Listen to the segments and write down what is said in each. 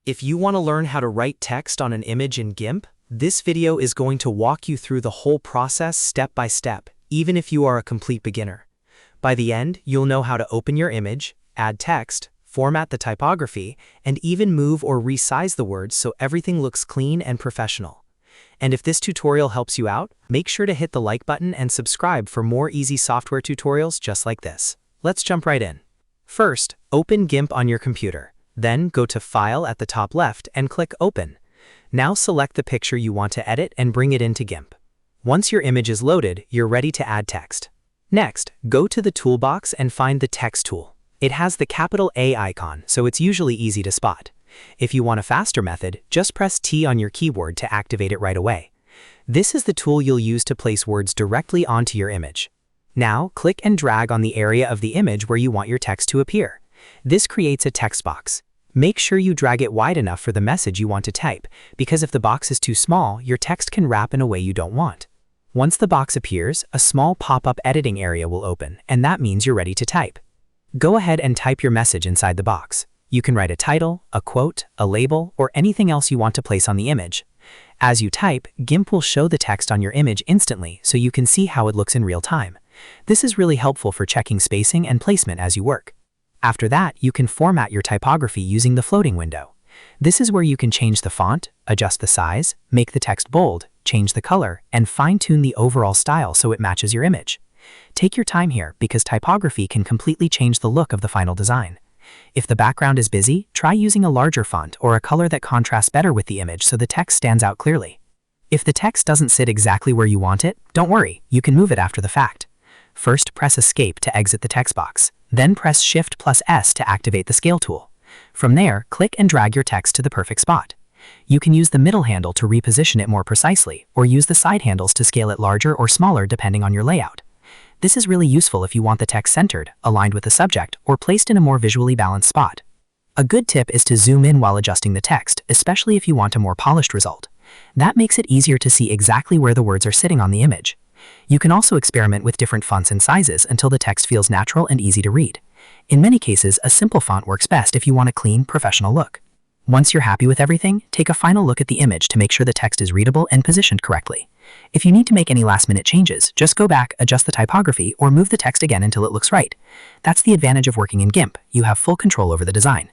If you want to learn how to write text on an image in GIMP, this video is going to walk you through the whole process step by step, even if you are a complete beginner. By the end, you'll know how to open your image, add text, format the typography, and even move or resize the words so everything looks clean and professional. And if this tutorial helps you out, make sure to hit the like button and subscribe for more easy software tutorials just like this. Let's jump right in. First, open GIMP on your computer. Then go to File at the top left and click Open. Now select the picture you want to edit and bring it into GIMP. Once your image is loaded, you're ready to add text. Next, go to the toolbox and find the Text tool. It has the capital A icon, so it's usually easy to spot. If you want a faster method, just press T on your keyboard to activate it right away. This is the tool you'll use to place words directly onto your image. Now, click and drag on the area of the image where you want your text to appear. This creates a text box. Make sure you drag it wide enough for the message you want to type, because if the box is too small, your text can wrap in a way you don't want. Once the box appears, a small pop-up editing area will open, and that means you're ready to type. Go ahead and type your message inside the box. You can write a title, a quote, a label, or anything else you want to place on the image. As you type, GIMP will show the text on your image instantly so you can see how it looks in real time. This is really helpful for checking spacing and placement as you work. After that, you can format your typography using the floating window. This is where you can change the font, adjust the size, make the text bold, change the color, and fine-tune the overall style so it matches your image. Take your time here because typography can completely change the look of the final design. If the background is busy, try using a larger font or a color that contrasts better with the image so the text stands out clearly. If the text doesn't sit exactly where you want it, don't worry, you can move it after the fact. First, press Escape to exit the text box. Then press Shift+S to activate the scale tool. From there, click and drag your text to the perfect spot. You can use the middle handle to reposition it more precisely, or use the side handles to scale it larger or smaller depending on your layout. This is really useful if you want the text centered, aligned with the subject, or placed in a more visually balanced spot. A good tip is to zoom in while adjusting the text, especially if you want a more polished result. That makes it easier to see exactly where the words are sitting on the image. You can also experiment with different fonts and sizes until the text feels natural and easy to read. In many cases, a simple font works best if you want a clean, professional look. Once you're happy with everything, take a final look at the image to make sure the text is readable and positioned correctly. If you need to make any last-minute changes, just go back, adjust the typography, or move the text again until it looks right. That's the advantage of working in GIMP. You have full control over the design.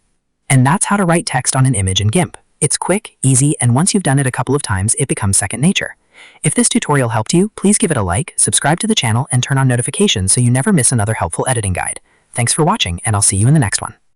And that's how to write text on an image in GIMP. It's quick, easy, and once you've done it a couple of times, it becomes second nature. If this tutorial helped you, please give it a like, subscribe to the channel, and turn on notifications so you never miss another helpful editing guide. Thanks for watching, and I'll see you in the next one.